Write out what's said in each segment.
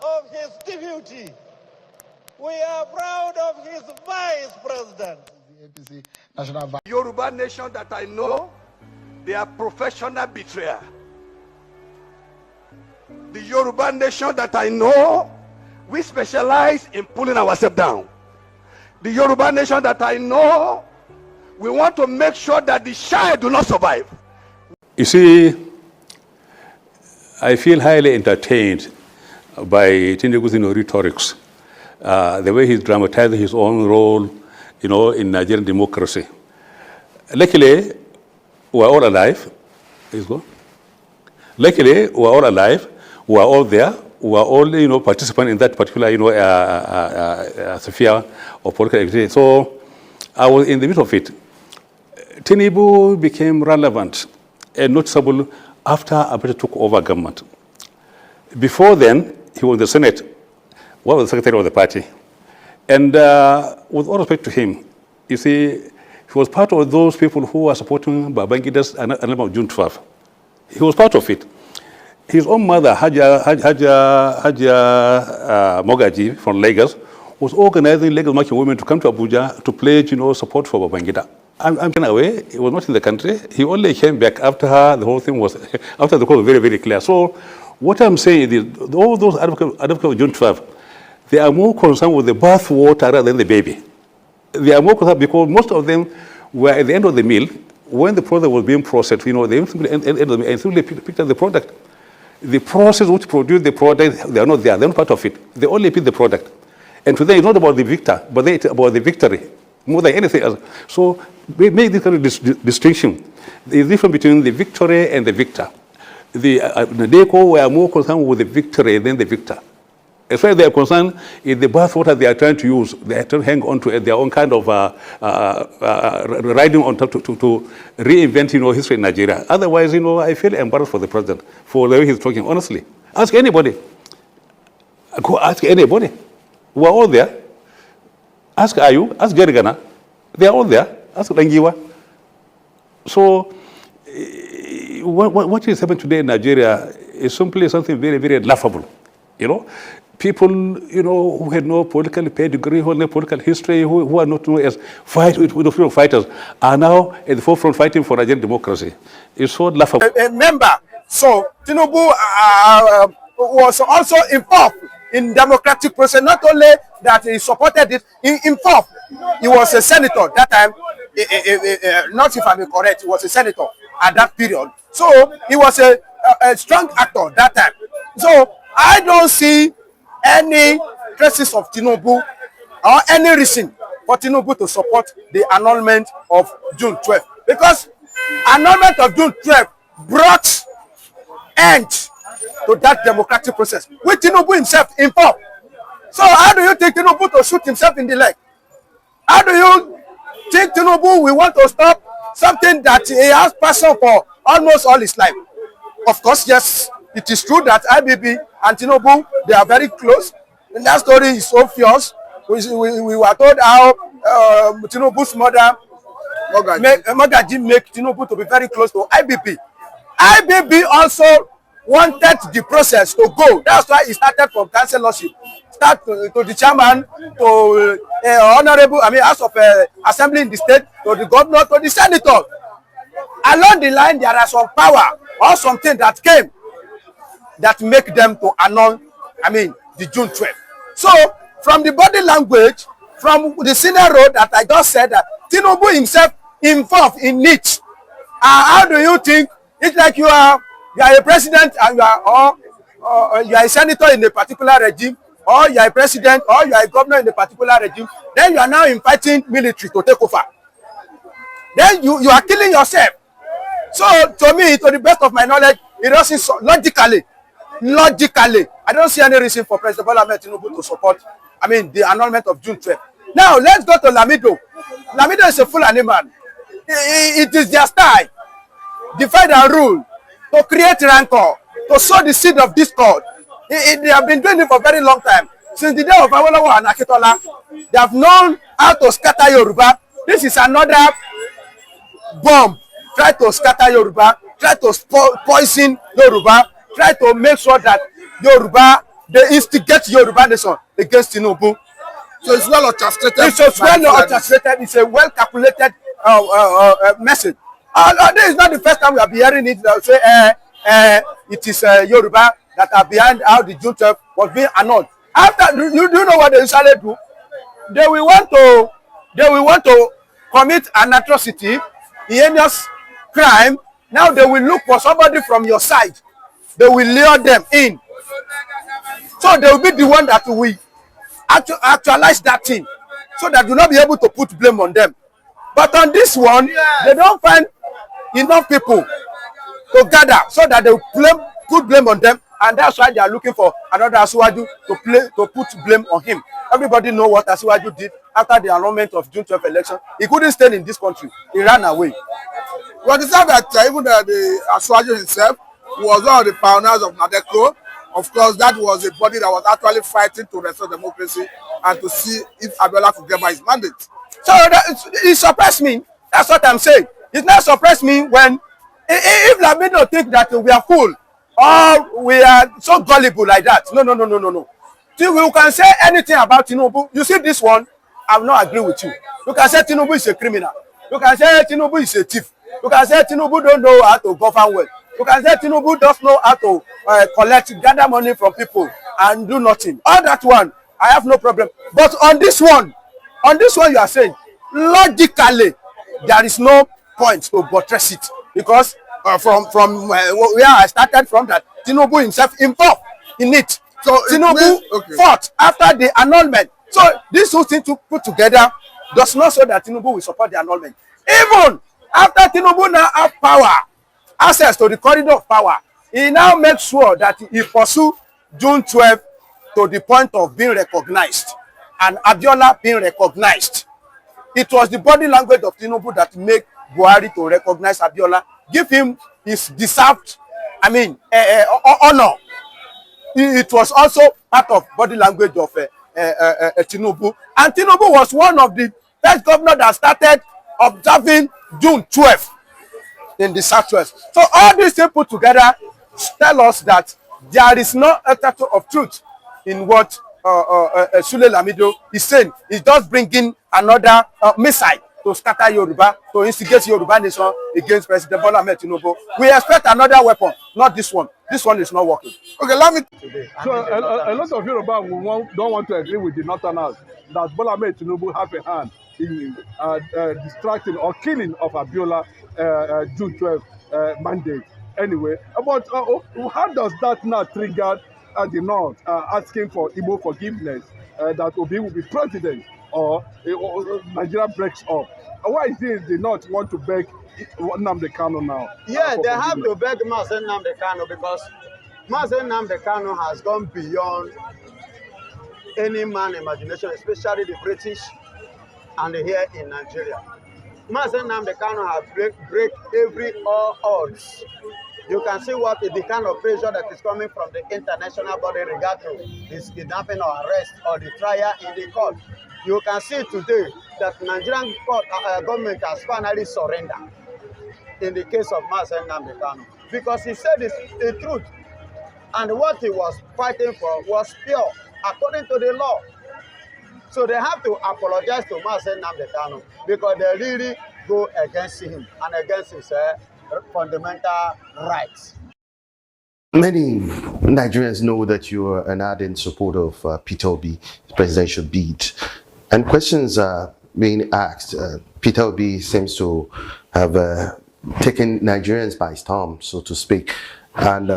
of his deputy. We are proud of his vice president. The National Yoruba nation that I know, they are professional betrayers. The Yoruba nation that I know, we specialize in pulling ourselves down. The Yoruba nation that I know, we want to make sure that the shy do not survive. You see, I feel highly entertained by Tinubu's rhetorics, the way he's dramatizing his own role, in Nigerian democracy. Luckily, we're all alive. He's gone. Luckily, we're all alive. We're all there. We're all, participants in that particular, sphere of political activity. So I was in the middle of it. Tinubu became relevant and noticeable after Abacha took over government. Before then, he was in the Senate, was the secretary of the party. And with all respect to him, you see, he was part of those people who were supporting Babangida's annulment of June 12th. He was part of it. His own mother, Haja Mogaji from Lagos, was organizing Lagos marching women to come to Abuja to pledge, support for Babangida. I'm away. He was not in the country. He only came back after the whole thing was, after the call was very, very clear. So what I'm saying is, all those advocates of June 12th, they are more concerned with the bath water rather than the baby. They are more concerned because most of them were at the end of the meal when the product was being processed. They simply picked up the product. The process which produced the product, they are not there. They're not part of it. They only pick the product. And today it's not about the victor, but it's about the victory more than anything else. So we make this kind of distinction. The difference between the victory and the victor. The NADECO were more concerned with the victory than the victor. As far as they are concerned, in the bathwater they are trying to use, they are trying to hang on to their own kind of riding on top to reinvent, history in Nigeria. Otherwise, I feel embarrassed for the president, for the way he's talking, honestly. Ask anybody. Go ask anybody. We're all there. Ask Ayu, ask Gerigana. They're all there. Ask Langiwa. So, what is happening today in Nigeria is simply something very, very laughable. People, who had no political pedigree, who had no political history, who are not known as freedom fighters, are now at the forefront fighting for Nigerian democracy. It's so laughable. Remember, so Tinubu was also involved in democratic process. Not only that he supported it, involved. He was a senator that time. Not if I'm correct, he was a senator at that period. So he was a strong actor that time. So I don't see any traces of Tinubu or any reason for Tinubu to support the annulment of June 12th. Because annulment of June 12th brought end to that democratic process, with Tinubu himself involved. So how do you think Tinubu to shoot himself in the leg? How do you think Tinubu will want to stop something that he has passion for almost all his life? Of course, yes. It is true that IBB and Tinubu, they are very close. And that story is obvious. We were told how Tinubu's mother, Mogaji, make Tinubu to be very close to IBB. IBB also wanted the process to go. That's why he started from councillorship. Start to the chairman, to honorable, House of Assembly in the state, to the governor, to the senator. Along the line, there are some power or something that came that make them to annul, the June 12th. So, from the body language, from the scenario that I just said, that Tinubu himself involved in it. How do you think? It's like you are a president and you are a senator in a particular regime, or you are a president, or you are a governor in a particular regime. Then you are now inviting military to take over. Then you are killing yourself. So, to me, to the best of my knowledge, it doesn't logically, I don't see any reason for President Bola Ahmed Tinubu to support, the annulment of June 12th. Now, let's go to Lamido. Lamido is a Fulani man. It is their style, divide and rule, to create rancor, to sow the seed of discord. They have been doing it for a very long time. Since the day of Awolowo and Akitola, they have known how to scatter Yoruba. This is another bomb. Try to scatter Yoruba, try to poison Yoruba, try to make sure that Yoruba they instigate Yoruba nation against Tinubu. So it's well orchestrated. It's well orchestrated. It's a well calculated message. This is not the first time we have been hearing it. They'll say it is Yoruba that are behind how the June 12 was being annulled. After, do you know what they usually do? They will want to commit an atrocity, heinous crime. Now they will look for somebody from your side. They will lure them in. So they will be the one that will actualize that thing, so that you will not be able to put blame on them. But on this one, they don't find enough people to gather so that they will put blame on them, and that's why they are looking for another Asiwaju to put blame on him. Everybody know what Asiwaju did after the annulment of June 12 election. He couldn't stay in this country. He ran away. Well, it's not that even the Asiwaju himself was one of the pioneers of Nadeko. Of course, that was a body that was actually fighting to restore democracy and to see if Abiola could get by his mandate. So it surprised me. That's what I'm saying. It not surprised me when, if Lamino think that we are cool or we are so gullible like that. No. You can say anything about Tinubu. You see this one, I will not agree with you. You can say Tinubu is a criminal. You can say Tinubu is a thief. You can say Tinubu don't know how to govern well. You can say Tinubu does know how to gather money from people and do nothing. All that one, I have no problem. But on this one you are saying, logically, there is no point to buttress it. Because from where I started from, that Tinubu himself involved in it. So Tinubu fought after the annulment. So these two things to put together does not show that Tinubu will support the annulment. Even after Tinubu now have power, access to the corridor of power, he now makes sure that he pursue June 12 to the point of being recognized, and Abiola being recognized. It was the body language of Tinubu that made Buhari to recognize Abiola, give him his deserved, honor. It was also part of body language of Tinubu. And Tinubu was one of the first governors that started observing June 12 in the Southwest. So all these things put together tell us that there is no element of truth in what Sule Lamido is saying. He's just bringing another missile to scatter Yoruba, to instigate Yoruba nation against President Bola Ahmed Tinubu. We expect another weapon, not this one. This one is not working. Okay, let me. So a lot of Yoruba don't want to agree with the Northerners that Bola Ahmed Tinubu have a hand in distracting or killing of Abiola June 12 mandate. Anyway, but how does that now trigger the North asking for Igbo forgiveness that Obi will be president or Nigeria breaks up? Why is it the North want to beg Nnamdi Kanu now? Yeah, they have to beg Mazen Nnamdi Kanu because Mazen Nnamdi Kanu has gone beyond any man's imagination, especially the British and here in Nigeria. Mazen Nnamdi Kanu has break every odds. You can see what the kind of pressure that is coming from the international body regard to his kidnapping or arrest or the trial in the court. You can see today that Nigerian government has finally surrendered in the case of Mazen Nnamdi Kanu because he said the truth, and what he was fighting for was pure according to the law. So they have to apologize to Mazen Nnamdi Kanu because they really go against him and against his fundamental rights. Many Nigerians know that you are an ardent supporter of Peter Obi's presidential bid, and questions are being asked. Peter Obi seems to have taken Nigerians by storm, so to speak, and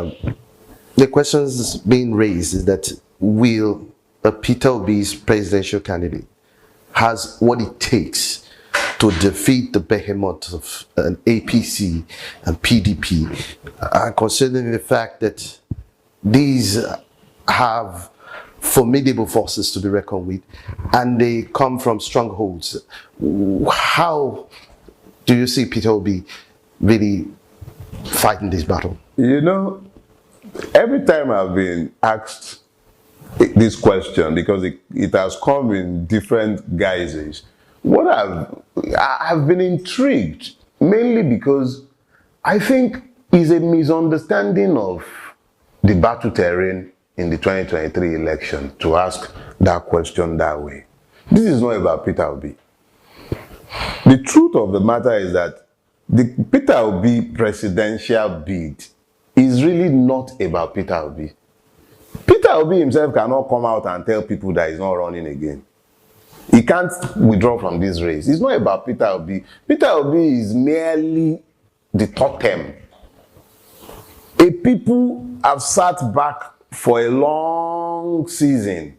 the questions being raised is that will Peter Obi's presidential candidate has what it takes to defeat the behemoth of an APC and PDP, considering the fact that these have formidable forces to be reckoned with, and they come from strongholds. How do you see Peter Obi really fighting this battle? You know, every time I've been asked this question, because it has come in different guises, I've been intrigued, mainly because I think it's a misunderstanding of the battle terrain in the 2023 election to ask that question that way. This is not about Peter Obi. The truth of the matter is that the Peter Obi presidential bid is really not about Peter Obi. Peter Obi himself cannot come out and tell people that he's not running again. He can't withdraw from this race. It's not about Peter Obi. Peter Obi is merely the totem. A people have sat back for a long season,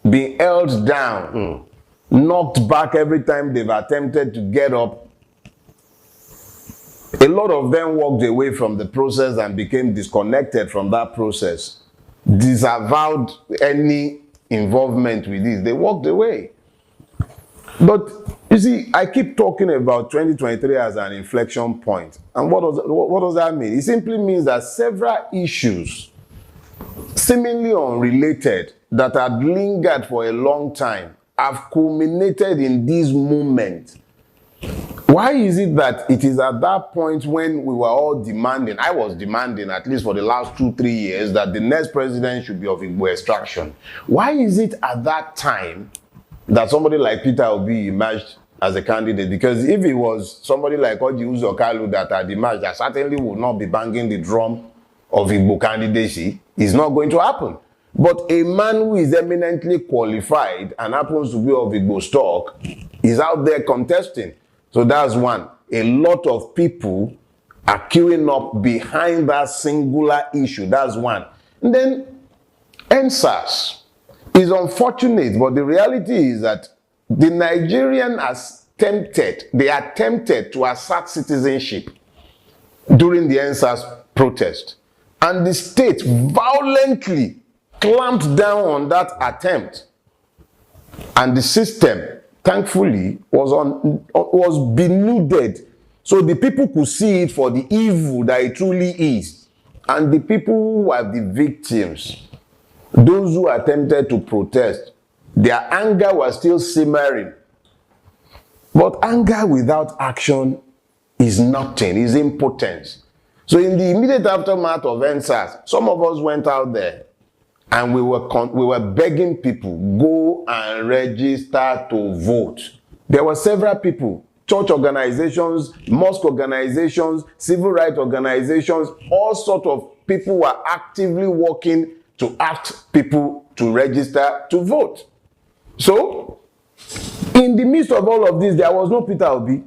being held down, knocked back every time they've attempted to get up. A lot of them walked away from the process and became disconnected from that process, disavowed any involvement with this. They walked away. But you see, I keep talking about 2023 as an inflection point. And what does that mean? It simply means that several issues, seemingly unrelated, that had lingered for a long time, have culminated in this moment. Why is it that it is at that point when we were all demanding, I was demanding at least for the last 2-3 years, that the next president should be of Igbo extraction? Why is it at that time that somebody like Peter Obi emerged as a candidate? Because if it was somebody like Oji Uzor Kalu that had emerged, I certainly would not be banging the drum of Igbo candidacy. It's not going to happen. But a man who is eminently qualified and happens to be of Igbo stock is out there contesting. So that's one. A lot of people are queuing up behind that singular issue. That's one. And then NSAS is unfortunate, but the reality is that the Nigerian they attempted to assert citizenship during the NSAS protest. And the state violently clamped down on that attempt. And the system, thankfully, was denuded. So the people could see it for the evil that it truly is. And the people who were the victims, those who attempted to protest, their anger was still simmering. But anger without action is nothing, is impotence. So in the immediate aftermath of NSAS, some of us went out there and we were begging people, go and register to vote. There were several people, church organizations, mosque organizations, civil rights organizations, all sorts of people were actively working to ask people to register to vote. So, in the midst of all of this, there was no Peter Obi.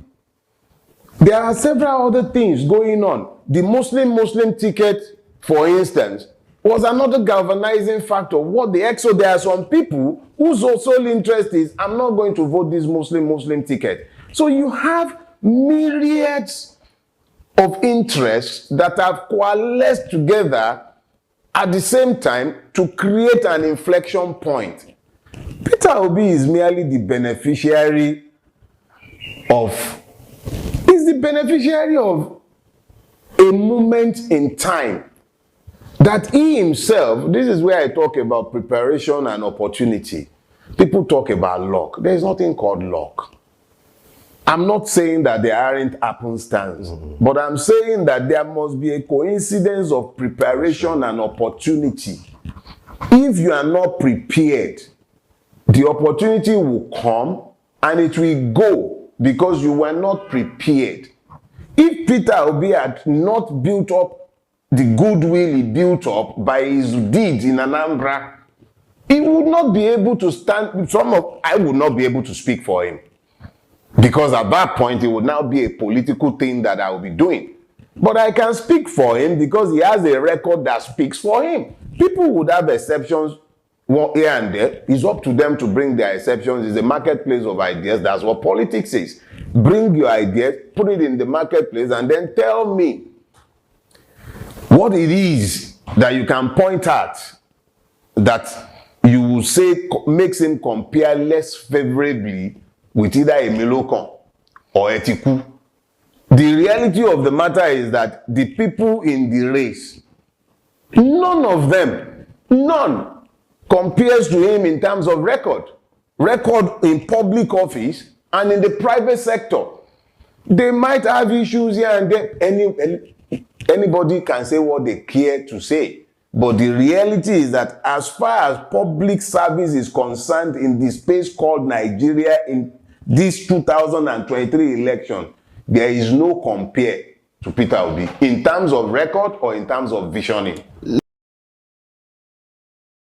There are several other things going on. The Muslim ticket, for instance, was another galvanizing factor. So there are some people whose sole interest is, I'm not going to vote this Muslim ticket. So you have myriads of interests that have coalesced together at the same time to create an inflection point. Peter Obi is merely the beneficiary of a moment in time that he himself, this is where I talk about preparation and opportunity. People talk about luck. There is nothing called luck. I'm not saying that there aren't happenstance, but I'm saying that there must be a coincidence of preparation and opportunity. If you are not prepared, the opportunity will come and it will go because you were not prepared. If Peter Obi had not built up the goodwill he built up by his deeds in Anambra, he would not be able to stand. I would not be able to speak for him. Because at that point, it would now be a political thing that I will be doing. But I can speak for him because he has a record that speaks for him. People would have exceptions here and there. It's up to them to bring their exceptions. It's a marketplace of ideas. That's what politics is. Bring your ideas, put it in the marketplace, and then tell me what it is that you can point at that you will say makes him compare less favorably with either a Milokon or Etiku. The reality of the matter is that the people in the race, none of them, none, compares to him in terms of record in public office and in the private sector. They might have issues here and there. Anybody can say what they care to say. But the reality is that as far as public service is concerned in the space called Nigeria in this 2023 election, there is no compare to Peter Obi in terms of record or in terms of visioning.